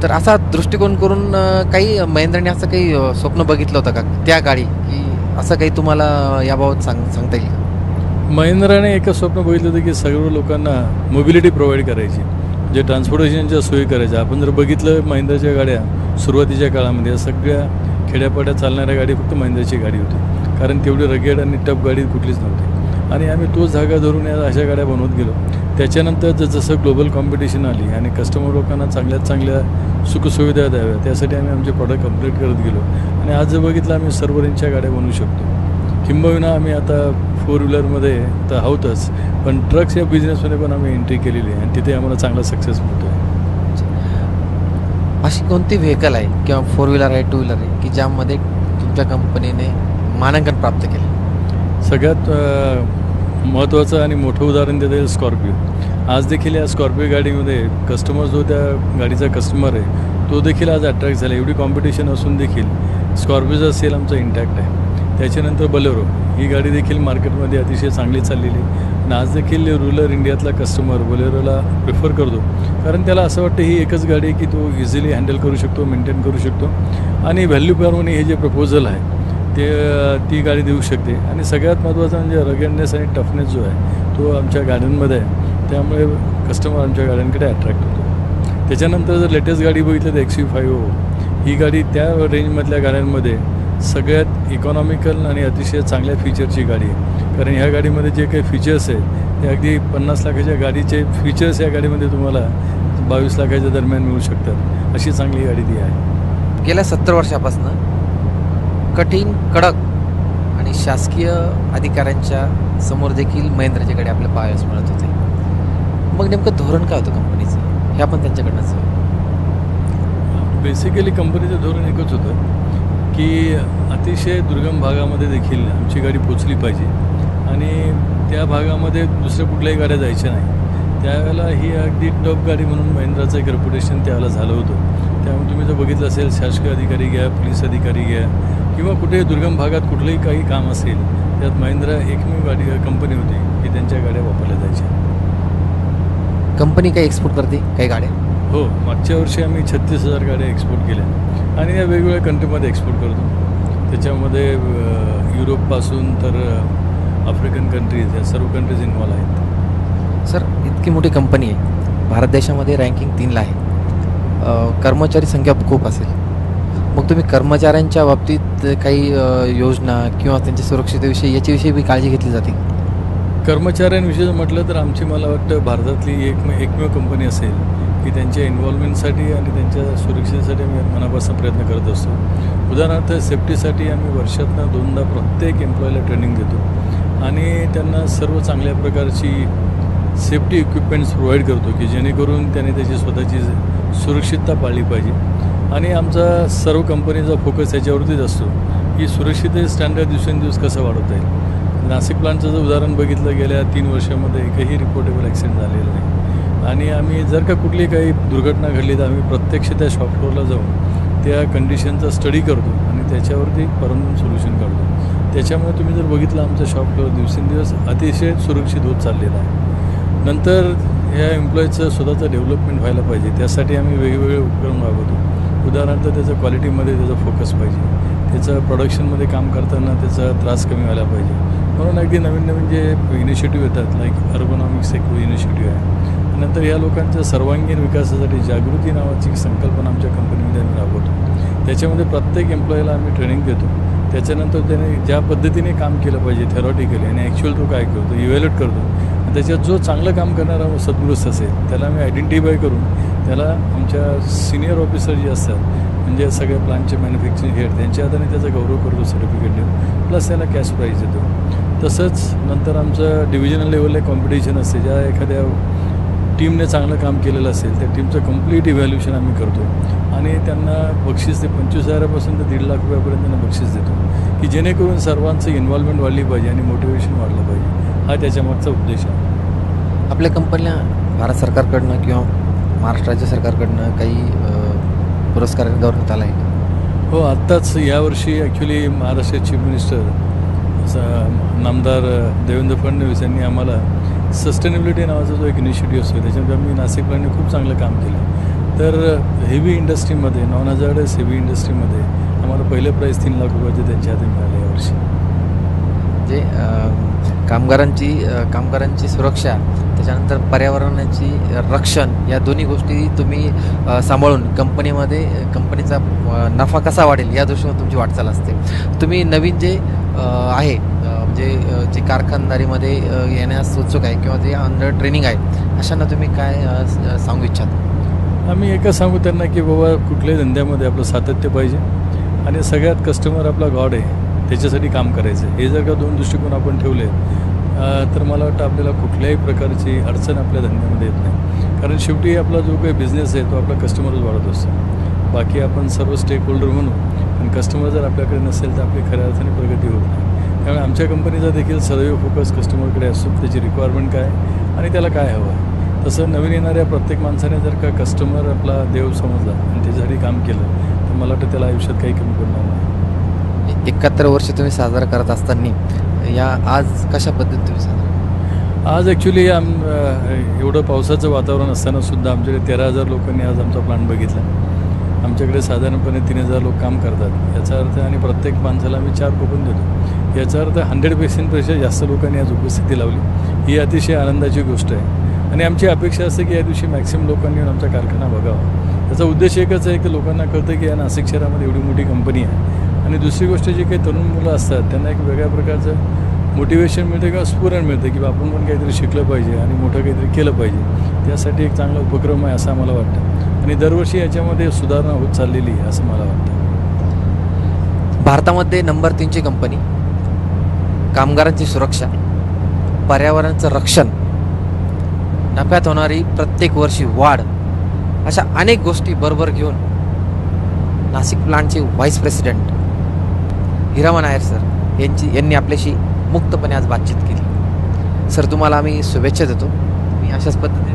तर असा दृष्टिकोन करून काही महिंद्राने असं काही स्वप्न बघितलं होतं का त्या गाडी, की असं काही तुम्हाला याबाबत सांगता येईल का? महिंद्राने एकच स्वप्न बघितलं होतं की सर्व लोकांना मोबिलिटी प्रोव्हाइड करायची, जे ट्रान्सपोर्टेशनच्या सोयी करायच्या। आपण जर बघितलं महिंद्राच्या गाड्या सुरुवातीच्या काळामध्ये सगळ्या खेड्यापाड्यात चालणाऱ्या गाडी फक्त महिंद्राची गाडी होती, कारण तेवढी रगेड आणि टफ गाडी कुठलीच नव्हती आणि आम्ही तोच धागा धरून अशा गाड्या बनवत गेलो। त्याच्यानंतर जसं ग्लोबल कॉम्पिटिशन आली आणि कस्टमर लोकांना चांगल्यात चांगल्या सुखसुविधा द्याव्या त्यासाठी आम्ही आमचे प्रॉडक्ट कंप्लीट करत गेलो आणि आज जर बघितलं आम्ही सर्व रेंजच्या गाड्या बनवू शकतो। किंबहुना आम्ही आता 4 व्हीलरमध्ये तर आहोतच, पण ट्रक्स या बिझनेसमध्ये पण आम्ही एंट्री केलेली आहे आणि तिथे आम्हाला चांगला सक्सेस मिळतो आहे। अशी कोणती व्हेकल आहे किंवा 4 व्हीलर आहे, 2 व्हीलर आहे की ज्यामध्ये तुमच्या कंपनीने मानांकन प्राप्त केलं? सगळ्यात महत्त्वाचं आणि मोठं उदाहरण देता येईल स्कॉर्पिओ। आज देखील या स्कॉर्पिओ गाडीमध्ये कस्टमर जो त्या गाडीचा कस्टमर आहे तो देखील आज अट्रॅक्ट झाला। एवढी कॉम्पिटिशन असून देखील स्कॉर्पिओचा सेल आमचा इंटॅक्ट आहे। त्याच्यानंतर बलेरो ही गाडी देखील मार्केटमध्ये अतिशय चांगली चाललेली आणि आज देखील रुरल इंडियातला कस्टमर बोलेरोला प्रिफर करतो, कारण त्याला असं वाटतं ही एकच गाडी आहे की तो इझिली हँडल करू शकतो, मेंटेन करू शकतो आणि व्हॅल्यू फॉर मनी हे जे प्रपोजल आहे ते ती गाडी देऊ शकते. आणि सगळ्यात महत्त्वाचं म्हणजे रगेडनेस आणि टफनेस जो आहे तो आमच्या गाड्यांमध्ये आहे, त्यामुळे कस्टमर आमच्या गाड्यांकडे अट्रॅक्ट होतो. त्याच्यानंतर जर लेटेस्ट गाडी बघितलं तर XUV500 ही गाडी त्या रेंजमधल्या गाड्यांमध्ये सगळ्यात इकॉनॉमिकल आणि अतिशय चांगल्या फीचरची गाडी आहे. कारण ह्या गाडीमध्ये जे काही फीचर्स आहेत ते अगदी 50 लाखाच्या गाडीचे फीचर्स या गाडीमध्ये तुम्हाला 22 लाखाच्या दरम्यान मिळू शकतात, अशी चांगली गाडी ती आहे. गेल्या 70 वर्षापासून कठीण, कडक आणि शासकीय अधिकाऱ्यांच्या समोर देखील महिंद्राची गाडी आपल्या पाहावयास मिळत होते. मग नेमकं धोरण काय होतं कंपनीचं हे आपण त्यांच्याकडनंच. बेसिकली कंपनीचं धोरण एकच होतं की अतिशय दुर्गम भागामध्ये देखील आमची गाडी पोचली पाहिजे आणि त्या भागामध्ये दुसऱ्या कुठल्याही गाड्या जायच्या नाही. त्यावेळेला ही अगदी टफ गाडी म्हणून महिंद्राचं एक रेप्युटेशन त्यावेळेला झालं होतं. त्यामुळे तुम्ही जर बघितलं असेल शासकीय अधिकारी घ्या, पोलीस अधिकारी घ्या किंवा कुठेही दुर्गम भागात कुठलंही काही काम असेल त्यात महिंद्रा एकमेव गाडी कंपनी होती की त्यांच्या गाड्या वापरल्या जायच्या. कंपनी काही एक्सपोर्ट करते काही गाड्या? हो, मागच्या वर्षी आम्ही 36,000 गाड्या एक्सपोर्ट केल्या आणि या वेगवेगळ्या कंट्रीमध्ये एक्सपोर्ट करतो. त्याच्यामध्ये युरोपपासून तर आफ्रिकन कंट्रीज या सर्व कंट्रीज इन्व्हॉल्व आहेत. सर, इतकी मोठी कंपनी आहे, भारत देशामध्ये रँकिंग 3ला आहे, कर्मचारी संख्या खूप असेल, मग तुम्ही कर्मचाऱ्यांच्या बाबतीत काही योजना किंवा त्यांच्या सुरक्षिततेविषयी याच्याविषयी बी काळजी घेतली जाते? कर्मचाऱ्यांविषयी म्हटलं तर आमची मला वाटतं भारतातली एकमेव कंपनी असेल की त्यांच्या इन्व्हॉल्वमेंटसाठी आणि त्यांच्या सुरक्षेसाठी आम्ही मनापासून प्रयत्न करत असतो. उदाहरणार्थ सेफ्टीसाठी आम्ही वर्षातनं 2दा प्रत्येक एम्प्लॉईला ट्रेनिंग देतो आणि त्यांना सर्व चांगल्या प्रकारची सेफ्टी इक्विपमेंट्स प्रोव्हाइड करतो की जेणेकरून त्याने त्याची स्वतःची सुरक्षितता पाळली पाहिजे. आणि आमचा सर्व कंपनीचा फोकस याच्यावरतीच असतो की सुरक्षितते स्टँडर्ड दिवसेंदिवस कसं वाढवता येईल. नाशिक प्लांटचं जर उदाहरण बघितलं गेल्या 3 वर्षामध्ये एकही रिपोर्टेबल ॲक्सिडेंट झालेलं नाही आणि आम्ही जर का कुठली काही दुर्घटना घडली तर आम्ही प्रत्यक्ष त्या शॉप फ्लोअरला जाऊन त्या कंडिशनचा स्टडी करतो आणि त्याच्यावरती परमनंट सोल्युशन काढतो. त्याच्यामुळे तुम्ही जर बघितलं आमचं शॉप फ्लोअर दिवसेंदिवस अतिशय सुरक्षित होत चाललेलं आहे. नंतर ह्या एम्प्लॉईचं स्वतःचं डेव्हलपमेंट व्हायला पाहिजे, त्यासाठी आम्ही वेगवेगळे उपक्रम राबवतो. उदाहरणार्थ त्याचं क्वालिटीमध्ये त्याचा फोकस पाहिजे, त्याचं प्रोडक्शनमध्ये काम करताना त्याचा त्रास कमी व्हायला पाहिजे. म्हणून अगदी नवीन नवीन जे इनिशिएटिव्ह येतात लाईक अर्बनॉमिक्स एक इनिशिएटिव्ह आहे. नंतर या लोकांच्या सर्वांगीण विकासासाठी जागृती नावाची संकल्पना आमच्या कंपनीमध्ये आम्ही राबवतो. त्याच्यामध्ये प्रत्येक एम्प्लॉईला आम्ही ट्रेनिंग देतो. त्याच्यानंतर त्याने ज्या पद्धतीने काम केलं पाहिजे थेरॉटिकली आणि ॲक्च्युअल तो काय करतो इव्हॅल्युएट करतो. त्याच्यात जो चांगलं काम करणारा सद्गुरुस्त असेल त्याला आम्ही आयडेंटिफाय करून त्याला आमच्या सिनियर ऑफिसर जे असतात म्हणजे सगळ्या प्लांटचे मॅन्युफॅक्चरिंग हेड त्यांच्या हाताने त्याचा गौरव करतो, सर्टिफिकेट देऊन, प्लस त्याला कॅश प्राईज देतो. तसंच नंतर आमचं डिव्हिजनल लेवलला कॉम्पिटिशन असते, ज्या एखाद्या टीमने चांगलं काम केलेलं असेल त्या टीमचं कम्प्लीट इव्हॅल्युएशन आम्ही करतो आणि त्यांना बक्षीस ते 25,000पासून तर 1.5 लाख रुपयापर्यंत त्यांना बक्षीस देतो की जेणेकरून सर्वांचं इन्व्हॉल्वमेंट वाढली पाहिजे आणि मोटिवेशन वाढलं पाहिजे. हा त्याच्यामागचा उद्देश आहे. आपल्या कंपनीला भारत सरकारकडनं किंवा महाराष्ट्र राज्य सरकारकडनं काही पुरस्कार गौरवण्यात आला आहे? हो, आत्ताच यावर्षी ॲक्च्युली महाराष्ट्र चीफ मिनिस्टर नामदार देवेंद्र फडणवीस यांनी आम्हाला सस्टेनेबिलिटी नावाचा जो एक इनिशिएटिव्ह असतो त्याच्यामध्ये आम्ही नाशिकला खूप चांगलं काम केलं. तर हेवी इंडस्ट्रीमध्ये नॉन हजार्डस हेवी इंडस्ट्रीमध्ये आम्हाला पहिलं प्राईज 3 लाख रुपयाचे त्यांच्या हाती मिळाले यावर्षी. जे कामगारांची सुरक्षा त्याच्यानंतर पर्यावरणाची रक्षण या दोन्ही गोष्टी तुम्ही सांभाळून कंपनीचा नफा कसा वाढेल या दृष्टीने तुमची वाटचाल असते. तुम्ही नवीन जे आहे म्हणजे जे कारखानदारीमध्ये येण्यास उत्सुक आहे किंवा जे अंडर ट्रेनिंग आहे अशांना तुम्ही काय सांगू इच्छिता? आम्ही एकच सांगू त्यांना की बाबा कुठल्याही धंद्यामध्ये आपलं सातत्य पाहिजे आणि सगळ्यात कस्टमर आपला गॉड आहे त्याच्यासाठी काम करायचं. हे जर का 2 दृष्टिकोन आपण ठेवले तर मला वाटतं आपल्याला कुठल्याही प्रकारची अडचण आपल्या धंद्यामध्ये येत नाही. कारण शेवटी आपला जो काही बिझनेस आहे तो आपला कस्टमरच वाढत असतो. बाकी आपण सर्व स्टेक होल्डर म्हणू पण कस्टमर जर आपल्याकडे नसेल तर आपली खऱ्या अर्थाने प्रगती होत नाही. त्यामुळे आमच्या कंपनीचा देखील सदैव फोकस कस्टमरकडे असतो, त्याची रिक्वायरमेंट काय आणि त्याला काय हवं आहे. तसं नवीन येणाऱ्या प्रत्येक माणसाने जर का कस्टमर आपला देव समजला आणि त्याच्यासाठी काम केलं तर मला वाटतं त्याला आयुष्यात काही कमी पडणार नाही. 71 वर्ष तुम्ही साजरा करत असताना या आज कशा पद्धतीने तुम्ही साजरा? आज ॲक्च्युली एवढं पावसाचं वातावरण असताना सुद्धा आमच्याकडे 13,000 लोकांनी आज आमचा प्लांट बघितला. आमच्याकडे साधारणपणे 3,000 लोक काम करतात याचा अर्थ, आणि प्रत्येक माणसाला आम्ही 4 कुपन देतो. याचा अर्थ 100%पेक्षा जास्त लोकांनी आज उपस्थिती लावली. ही अतिशय आनंदाची गोष्ट आहे आणि आमची अपेक्षा असते की या दिवशी मॅक्सिमम लोकांनी येऊन आमचा कारखाना बघावा. त्याचा उद्देश एकच आहे की लोकांना कळतं की या नाशिक शहरामध्ये एवढी मोठी कंपनी आहे. आणि दुसरी गोष्ट, जी काही तरुण मुलं असतात त्यांना एक वेगळ्या प्रकारचं मोटिवेशन मिळतं किंवा स्फुरण मिळतं की आपण पण काहीतरी शिकलं पाहिजे आणि मोठं काहीतरी केलं पाहिजे. त्यासाठी एक चांगला उपक्रम आहे असं आम्हाला वाटतं आणि दरवर्षी याच्यामध्ये सुधारणा होत चाललेली आहे असं मला वाटतं. भारतामध्ये नंबर 3ची कंपनी, कामगारांची सुरक्षा, पर्यावरणाचं रक्षण, नफ्यात होणारी प्रत्येक वर्षी वाढ, अशा अनेक गोष्टी बरोबर घेऊन नाशिक प्लांटचे vice president Hiraman Nair sir यांनी आपल्याशी मुक्तपणे आज बातचीत केली. सर, तुम्हाला आम्ही शुभेच्छा देतो. तुम्ही अशाच पद्धतीने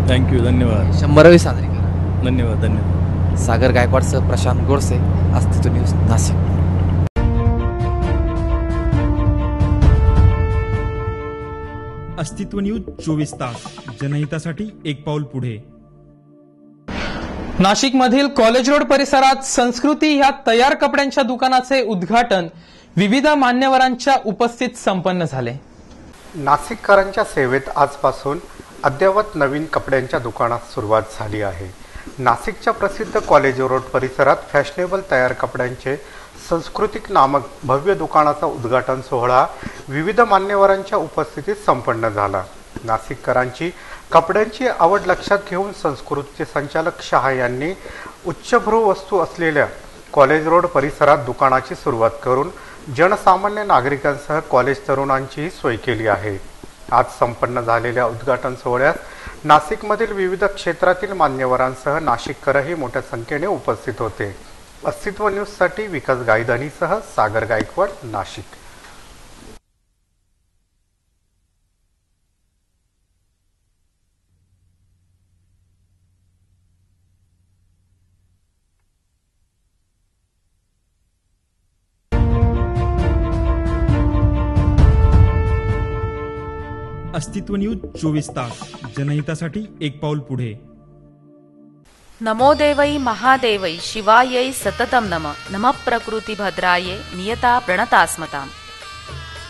थँक्यू, धन्यवाद. 100वी साजरी करा. धन्यवाद. धन्यवाद. सागर गायकवाडसह प्रशांत गोडसे, अस्तित्व न्यूज, नाशिक. अस्तित्व न्यूज 24 तास, जनहितासाठी एक पाऊल पुढे. नाशिकमधील कॉलेज रोड परिसरात संस्कृती ह्या तयार कपड्यांच्या दुकानाचे उद्घाटन विविध मान्यवरांच्या उपस्थित संपन्न झाले. नाशिककरांच्या सेवेत आजपासून अद्ययावत नवीन कपड्यांच्या दुकानात सुरुवात झाली आहे. नाशिकच्या प्रसिद्ध कॉलेज रोड परिसरात फॅशनेबल तयार कपड्यांचे सांस्कृतिक नामक भव्य दुकानाचा उद्घाटन सोहळा विविध मान्यवरांच्या उपस्थितीत संपन्न झाला. नाशिककरांची कपड्यांची आवड लक्षात घेऊन संस्कृतीचे संचालक शहा यांनी उच्चभ्रू वस्तू असलेल्या कॉलेज रोड परिसरात दुकानाची सुरुवात करून जनसामान्य नागरिकांसह कॉलेज तरुणांचीही सोय केली आहे. आज संपन्न झालेल्या उद्घाटन सोहळ्यात नाशिकमधील विविध क्षेत्रातील मान्यवरांसह नाशिककरही मोठ्या संख्येने उपस्थित होते. अस्तित्व न्यूजसाठी विकास गायधनीसह सागर गायकवाड, नाशिक. अस्तित्व न्यूज 24 तास, जनहितासाठी एक पाऊल पुढे. नमो देवै महादेवै शिवायै सततम नमः प्रकृती भद्राये नियता प्रणतास्मताम.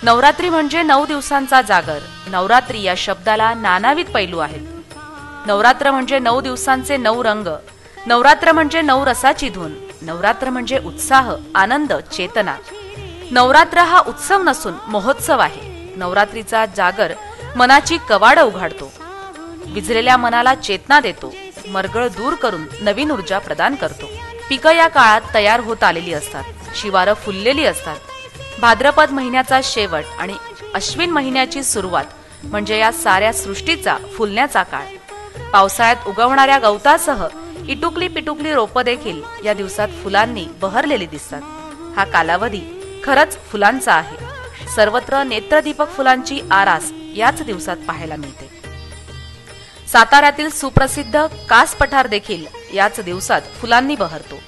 नवरात्री म्हणजे 9 दिवसांचा जागर. नवरात्री या शब्दाला नानाविध पैलू आहेत. नवरात्र म्हणजे 9 दिवसांचे 9 रंग. नवरात्र म्हणजे 9 रसाची धून. नवरात्र म्हणजे उत्साह, आनंद, चेतना. नवरात्र हा उत्सव नसून महोत्सव आहे. नवरात्रीचा जागर मनाची कवाडं उघडतो, विझलेल्या मनाला चेतना देतो, मरगळ दूर करून नवीन ऊर्जा प्रदान करतो. पिकं या काळात तयार होत आलेली असतात, शिवारं फुललेली असतात. भाद्रपद महिन्याचा शेवट आणि अश्विन महिन्याची सुरुवात म्हणजे या साऱ्या सृष्टीचा फुलण्याचा काळ. पावसाळ्यात उगवणाऱ्या गवतासह इटुकली पिटुकली रोपं देखील या दिवसात फुलांनी बहरलेली दिसतात. हा कालावधी खरंच फुलांचा आहे. सर्वत्र नेत्रदीपक फुलांची आरास याच दिवसात पाहायला मिळते. साताऱ्यातील सुप्रसिद्ध कास पठार देखील याच दिवसात फुलांनी बहरतो.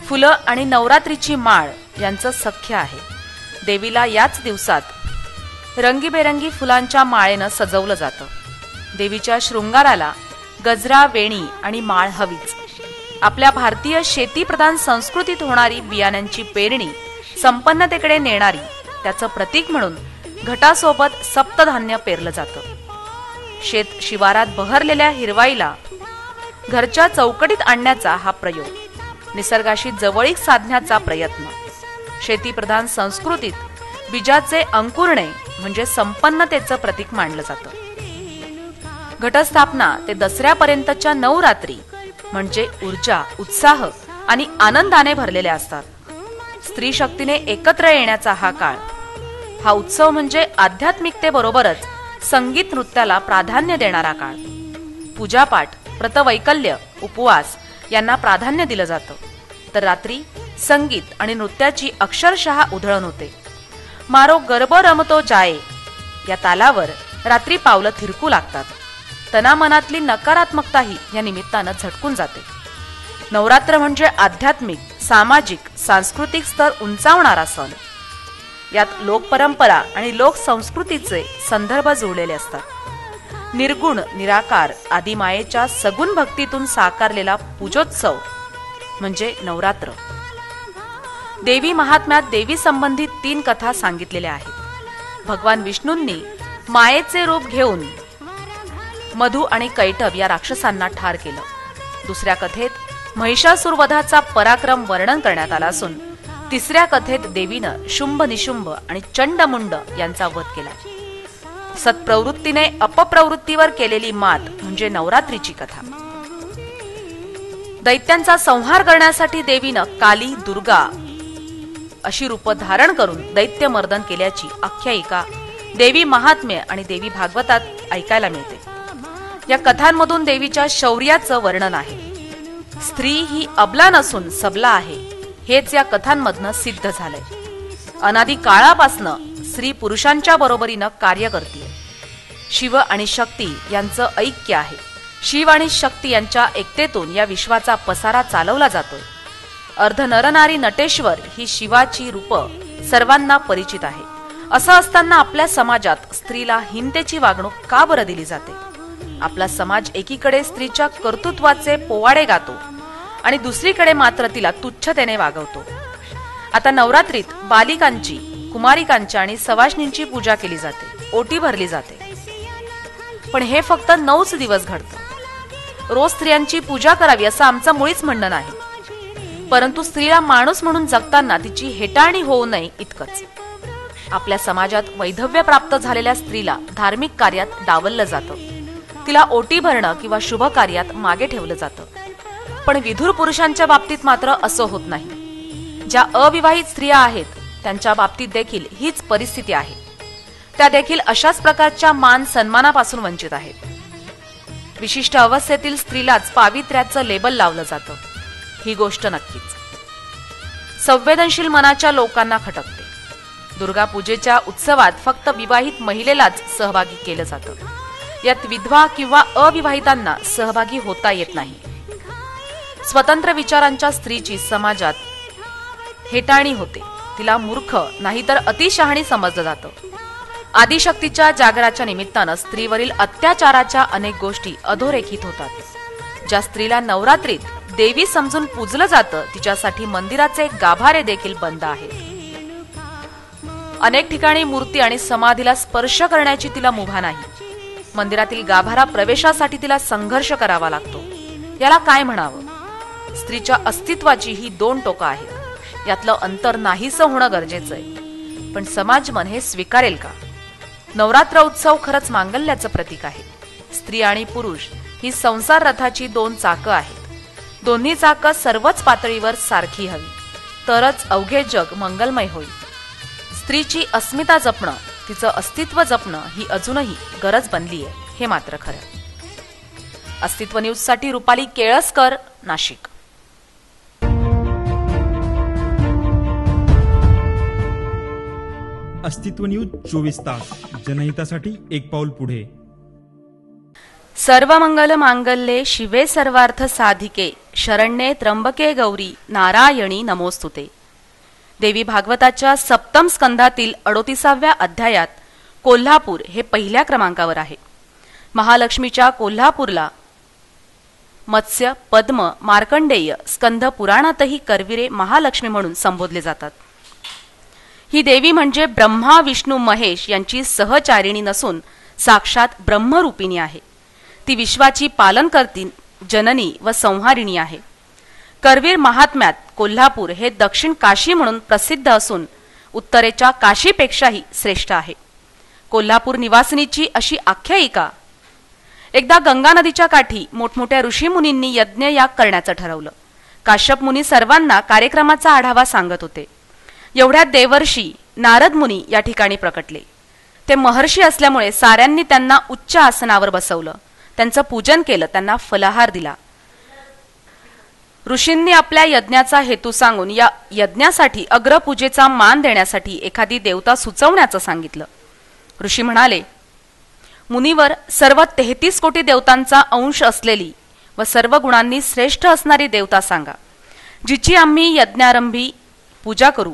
फुलं आणि नवरात्रीची माळ यांचं सख्य आहे. देवीला याच दिवसात रंगीबेरंगी फुलांच्या माळेनं सजवलं जातं. देवीच्या शृंगाराला गजरा, वेणी आणि माळ हवीच. आपल्या भारतीय शेतीप्रधान संस्कृतीत होणारी बियाण्यांची पेरणी संपन्नतेकडे नेणारी, त्याचं प्रतीक म्हणून घटासोबत सप्तधान्य पेरलं जातं. शेत शिवारात बहरलेल्या हिरवाईला घरच्या चौकटीत आणण्याचा हा प्रयोग. निसर्गाशी जवळीक साधण्याचा प्रयत्न. शेतीप्रधान संस्कृतीत बीजाचे अंकुरणे म्हणजे संपन्नतेचं प्रतीक मानलं जातं. घटस्थापना ते दसऱ्यापर्यंतच्या 9 रात्री म्हणजे ऊर्जा, उत्साह आणि आनंदाने भरलेल्या असतात. स्त्री शक्तीने एकत्र येण्याचा हा काळ. हा उत्सव म्हणजे आध्यात्मिकतेबरोबरच संगीत नृत्याला प्राधान्य देणारा काळ. पूजापाठ, व्रतवैकल्य, उपवास यांना प्राधान्य दिलं जातं. तर रात्री संगीत आणि नृत्याची अक्षरशः उधळण होते. मारो गरब रमतो जाये या तालावर रात्री पावलं थिरकू लागतात. तनामनातली नकारात्मकताही या निमित्तानं झटकून जाते. नवरात्र म्हणजे आध्यात्मिक, सामाजिक, सांस्कृतिक स्तर उंचावणारा सण. यात लोकपरंपरा आणि लोकसंस्कृतीचे संदर्भ जुळलेले असतात. निर्गुण निराकार आदी मायेच्या सगुण भक्तीतून साकारलेला पूजोत्सव म्हणजे नवरात्र. देवी महात्म्यात देवी संबंधित 3 कथा सांगितलेल्या आहेत. भगवान विष्णूंनी मायेचे रूप घेऊन मधु आणि कैटभ या राक्षसांना ठार केलं. दुसऱ्या कथेत महिषासुर वधाचा पराक्रम वर्णन करण्यात आला असून तिसऱ्या कथेत देवीनं शुंभ निशुंभ आणि चंडमुंड यांचा वध केला. सत्प्रवृत्तीने अपप्रवृत्तीवर केलेली मात म्हणजे नवरात्रीची कथा. दैत्यांचा संहार करण्यासाठी देवीनं काली, दुर्गा अशी रूप धारण करून दैत्यमर्दन केल्याची आख्यायिका देवी महात्म्य आणि देवी भागवतात ऐकायला मिळते. या कथांमधून देवीच्या शौर्याचं वर्णन आहे. स्त्री ही अबला नसून सबला आहे हेच या कथांमधनं सिद्ध झालंय. अनादी काळापासनं स्त्री पुरुषांच्या बरोबरीनं कार्य करते. शिव आणि शक्ती यांचं ऐक्य आहे. शिव आणि शक्ती यांच्या एकतेतून या विश्वाचा पसारा चालवला जातोय. अर्ध नरनारी नटेश्वर ही शिवाची रूप सर्वांना परिचित आहे. असं असताना आपल्या समाजात स्त्रीला हिंतेची वागणूक का बरं दिली जाते? आपला समाज एकीकडे स्त्रीच्या कर्तृत्वाचे पोवाडे गातो आणि दुसरीकडे मात्र तिला तुच्छतेने वागवतो. आता नवरात्रीत बालिकांची, कुमारिकांची आणि सवाष्णींची पूजा केली जाते, ओटी भरली जाते. पण हे फक्त 9च दिवस घडतं. रोज स्त्रियांची पूजा करावी असं आमचं मुळीच म्हणणं नाही. परंतु स्त्रीला माणूस म्हणून जगताना तिची हेटाळणी होऊ नये इतकंच. आपल्या समाजात वैधव्य प्राप्त झालेल्या स्त्रीला धार्मिक कार्यात डावललं जातं. तिला ओटी भरणं किंवा शुभ कार्यात मागे ठेवलं जातं. पण विधुर पुरुषांच्या बाबतीत मात्र असं होत नाही. ज्या अविवाहित स्त्रिया आहेत त्यांच्या बाबतीत देखील हीच परिस्थिती आहे. त्या देखील अशाच प्रकारच्या मान सन्मानापासून वंचित आहेत. विशिष्ट अवस्थेतील स्त्रीलाच पावित्र्याचं लेबल लावलं जातं. ही गोष्ट नक्कीच संवेदनशील मनाच्या लोकांना खटकते. दुर्गा पूजेच्या उत्सवात फक्त विवाहित महिलेलाच सहभागी केलं जातं. यात विधवा किंवा अविवाहितांना सहभागी होता येत नाही. स्वतंत्र विचारांच्या स्त्रीची समाजात हेटाळणी होते. तिला मूर्ख नाहीतर अतिशहाणी समजलं जातं. आदिशक्तीच्या जागराच्या निमित्तानं स्त्रीवरील अत्याचाराच्या अनेक गोष्टी अधोरेखित होतात. ज्या स्त्रीला नवरात्रीत देवी समजून पूजलं जातं तिच्यासाठी मंदिराचे गाभारे देखील बंद आहेत. अनेक ठिकाणी मूर्ती आणि समाधीला स्पर्श करण्याची तिला मुभा नाही. मंदिरातील गाभारा प्रवेशासाठी तिला संघर्ष करावा लागतो. याला काय म्हणावं? स्त्रीच्या अस्तित्वाची ही 2 टोकं आहेत. यातलं अंतर नाहीसं होणं गरजेचं आहे. पण समाज मन हे स्वीकारेल का? नवरात्र उत्सव खरंच मांगल्याचं प्रतीक आहे. स्त्री आणि पुरुष ही संसार रथाची 2 चाकं आहेत. दोन्ही चाकं सर्वच पातळीवर सारखी हवी, तरच अवघे जग मंगलमय होईल. स्त्रीची अस्मिता जपणं, तिचं अस्तित्व जपणं ही अजूनही गरज बनली आहे, हे मात्र खरं. अस्तित्व न्यूजसाठी रुपाली केळसकर, नाशिक. अस्तित्व न्यूज 24 तास, जनहितासाठी एक पाऊल पुढे. सर्वमंगल मांगल्ये शिवे सर्वार्थ साधिके शरण्ये त्र्यंबके गौरी नारायणी नमोस्तुते. देवी भागवताच्या 7म स्कंधातील 38व्या अध्यायात कोल्हापूर हे पहिल्या क्रमांकावर आहे. महालक्ष्मीच्या कोल्हापूरला मत्स्य, पद्म, मार्कंडेय स्कंध पुराणातही करविरे महालक्ष्मी म्हणून संबोधले जातात. ही देवी म्हणजे ब्रह्मा, विष्णू, महेश यांची सहचारिणी नसून साक्षात ब्रह्मरूपिणी आहे. ती विश्वाची पालनकर्ती, जननी व संहारिणी आहे. करवीर महात्म्यात कोल्हापूर हे दक्षिण काशी म्हणून प्रसिद्ध असून उत्तरेच्या काशीपेक्षाही श्रेष्ठ आहे. कोल्हापूर निवासिनीची अशी आख्यायिका. एकदा गंगा नदीच्या काठी मोठमोठ्या ऋषीमुनींनी यज्ञयाग करण्याचं ठरवलं. काश्यप मुनी सर्वांना कार्यक्रमाचा आढावा सांगत होते. एवढ्यात देवर्षी नारद मुनी या ठिकाणी प्रकटले. ते महर्षी असल्यामुळे साऱ्यांनी त्यांना उच्च आसनावर बसवलं, त्यांचं पूजन केलं, त्यांना फलाहार दिला. ऋषींनी आपल्या यज्ञाचा हेतू सांगून या यज्ञासाठी अग्रपूजेचा मान देण्यासाठी एखादी देवता सुचवण्याचं सांगितलं. ऋषी म्हणाले, मुनीवर सर्व 33 कोटी देवतांचा अंश असलेली व सर्व गुणांनी श्रेष्ठ असणारी देवता सांगा, जिची आम्ही यज्ञारंभी पूजा करू.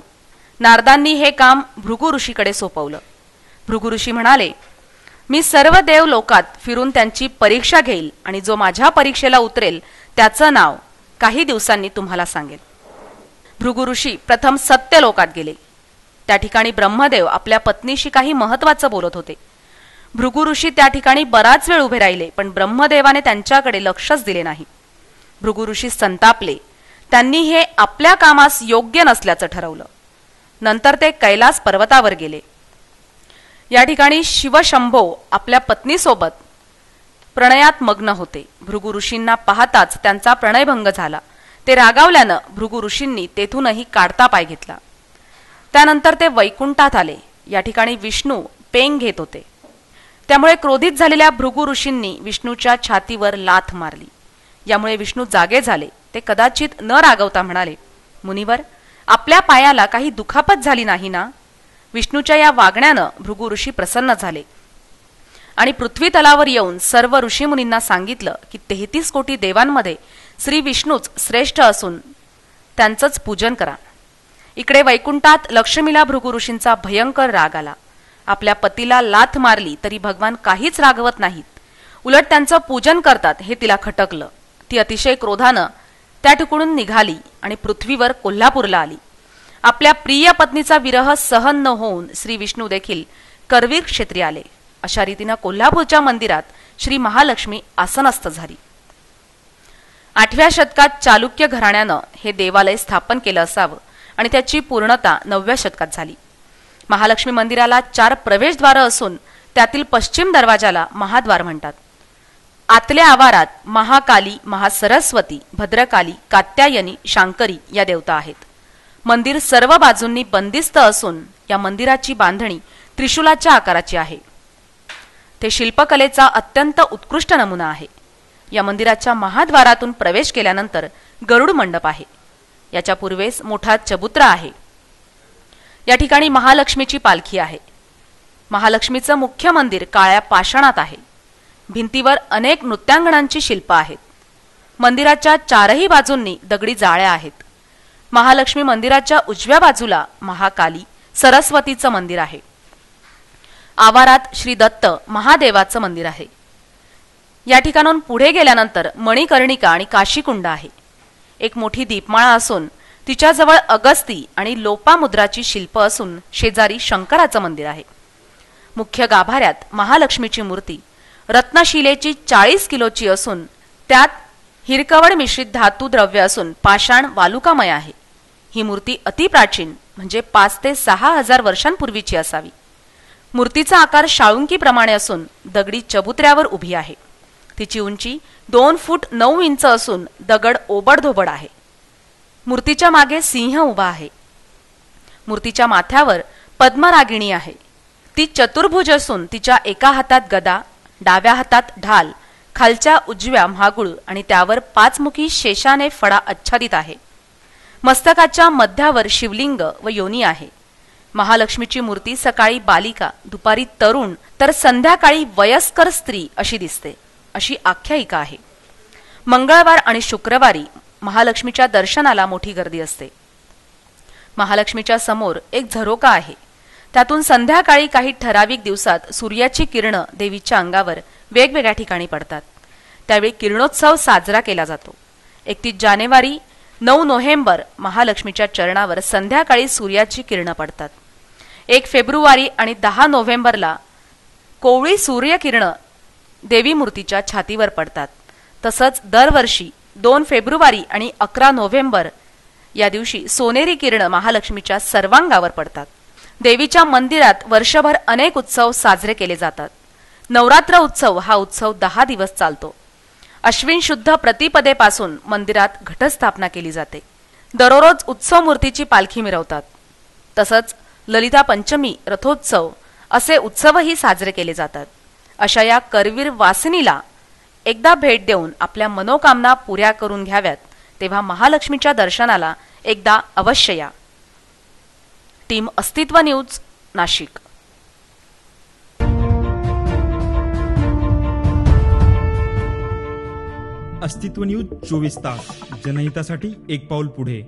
नारदांनी हे काम भृगु ऋषीकडे सोपवलं. भृगु ऋषी म्हणाले, मी सर्व देव लोकात फिरून त्यांची परीक्षा घेईल आणि जो माझ्या परीक्षेला उतरेल त्याचं नाव काही दिवसांनी तुम्हाला सांगेल. भृगु ऋषी प्रथम सत्य लोकात गेले. त्या ठिकाणी ब्रह्मदेव आपल्या पत्नीशी काही महत्वाचं बोलत होते. भृगु ऋषी त्या ठिकाणी बराच वेळ उभे राहिले, पण ब्रह्मदेवाने त्यांच्याकडे लक्षच दिले नाही. भृगु ऋषी संतापले. त्यांनी हे आपल्या कामास योग्य नसल्याचं ठरवलं. नंतर ते कैलास पर्वतावर गेले. या ठिकाणी शिवशंभो आपल्या पत्नीसोबत प्रणयात मग्न होते. भृगु ऋषींना पाहताच त्यांचा प्रणयभंग झाला. ते रागावल्यानं भृगु ऋषींनी तेथूनही काढता पाय घेतला. त्यानंतर ते वैकुंठात आले. या ठिकाणी विष्णू पेंग घेत होते. त्यामुळे क्रोधित झालेल्या भृगु ऋषींनी विष्णूच्या छातीवर लाथ मारली. यामुळे विष्णू जागे झाले. ते कदाचित न रागवता म्हणाले, मुनिवर, आपल्या पायाला काही दुखापत झाली नाही ना? विष्णूच्या या वागण्यानं भृगु ऋषी प्रसन्न झाले आणि पृथ्वी तलावर येऊन सर्व ऋषीमुनींना सांगितलं की 33 कोटी देवांमध्ये श्री विष्णूच श्रेष्ठ असून त्यांचंच पूजन करा. इकडे वैकुंठात लक्ष्मीला भृगु ऋषींचा भयंकर राग आला. आपल्या पतीला लाथ मारली तरी भगवान काहीच रागवत नाहीत, उलट त्यांचं पूजन करतात हे तिला खटकलं. ती अतिशय क्रोधानं त्या ठिकाणून निघाली आणि पृथ्वीवर कोल्हापूरला आली. आपल्या प्रिय पत्नीचा विरह सहन न होऊन श्री विष्णू देखील करवीर क्षेत्री आले. अशा रीतीनं कोल्हापूरच्या मंदिरात श्री महालक्ष्मी आसनस्थ झाली. 8व्या शतकात चालुक्य घराण्यानं हे देवालय स्थापन केलं असावं आणि त्याची पूर्णता 9व्या शतकात झाली. महालक्ष्मी मंदिराला 4 प्रवेशद्वार असून त्यातील पश्चिम दरवाजाला महाद्वार म्हणतात. आतल्या आवारात महाकाली, महासरस्वती, भद्रकाली, कात्यायनी, शांकरी या देवता आहेत. मंदिर सर्व बाजूंनी बंदिस्त असून या मंदिराची बांधणी त्रिशूलाच्या आकाराची आहे. ते शिल्पकलेचा अत्यंत उत्कृष्ट नमुना आहे. या मंदिराच्या महाद्वारातून प्रवेश केल्यानंतर गरुड मंडप आहे. याच्या पूर्वेस मोठा चबुत्रा आहे. या ठिकाणी महालक्ष्मीची पालखी आहे. महालक्ष्मीचं मुख्य मंदिर काळ्या पाषाणात आहे. भिंतीवर अनेक नृत्यांगणांची शिल्प आहेत. मंदिराच्या 4ही बाजूंनी दगडी जाळ्या आहेत. महालक्ष्मी मंदिराच्या उजव्या बाजूला महाकाली, सरस्वतीचं मंदिर आहे. आवारात श्री दत्त महादेवाचं मंदिर आहे. या ठिकाणून पुढे गेल्यानंतर मणिकर्णिका आणि काशीकुंड आहे. एक मोठी दीपमाळा असून तिच्याजवळ अगस्ती आणि लोपामुद्राची शिल्प असून शेजारी शंकराचं मंदिर आहे. मुख्य गाभाऱ्यात महालक्ष्मीची मूर्ती रत्नशिलेची 40 किलोची असून त्यात हिरकवड मिश्रित धातू द्रव्य असून पाषाण वालुकामय आहे. ही मूर्ती अतिप्राचीन म्हणजे 5 ते 6 हजार वर्षांपूर्वीची असावी. मूर्तीचा आकार शाळुंकीप्रमाणे असून दगडी चबुत्र्यावर उभी आहे. तिची उंची 2 फूट 9 इंच असून दगड ओबडधोबड आहे. मूर्तीच्या मागे सिंह उभा आहे. मूर्तीच्या माथ्यावर पद्मरागिणी आहे. ती चतुर्भुज असून तिच्या एका हातात गदा, डाव्या हातात ढाल, खालच्या उजव्या म्हागुळ आणि त्यावर 5 मुखी शेषाने फडा आच्छादित आहे. मस्तकाच्या मध्यावर शिवलिंग व योनी आहे. महालक्ष्मीची मूर्ती सकाळी बालिका, दुपारी तरुण तर संध्याकाळी वयस्कर स्त्री अशी दिसते, अशी आख्यायिका आहे. मंगळवार आणि शुक्रवारी महालक्ष्मीच्या दर्शनाला मोठी गर्दी असते. महालक्ष्मीच्या समोर एक झरोका आहे. त्यातून संध्याकाळी काही ठराविक दिवसात सूर्याची किरणं देवीच्या अंगावर वेगवेगळ्या ठिकाणी पडतात. त्यावेळी किरणोत्सव साजरा केला जातो. 31 जानेवारी, 9 नोव्हेंबर महालक्ष्मीच्या चरणावर संध्याकाळी सूर्याची किरणं पडतात. 1 फेब्रुवारी आणि 10 नोव्हेंबरला कोवळी सूर्यकिरणं देवी मूर्तीच्या छातीवर पडतात. तसंच दरवर्षी 2 फेब्रुवारी आणि 11 नोव्हेंबर या दिवशी सोनेरी किरणं महालक्ष्मीच्या सर्वांगावर पडतात. देवीच्या मंदिरात वर्षभर अनेक उत्सव साजरे केले जातात. नवरात्र उत्सव हा उत्सव 10 दिवस चालतो. अश्विन शुद्ध प्रतिपदेपासून मंदिरात घटस्थापना केली जाते. दररोज उत्सव मूर्तीची पालखी मिरवतात. तसंच ललिता पंचमी, रथोत्सव असे उत्सवही साजरे केले जातात. अशा या करवीर वासिनीला एकदा भेट देऊन आपल्या मनोकामना पुऱ्या करून घ्याव्यात, तेव्हा महालक्ष्मीच्या दर्शनाला एकदा अवश्य या. टीम अस्तित्व न्यूज, नाशिक. अस्तित्व न्यूज 24 तास जनहितासाठी एक पाऊल पुढे.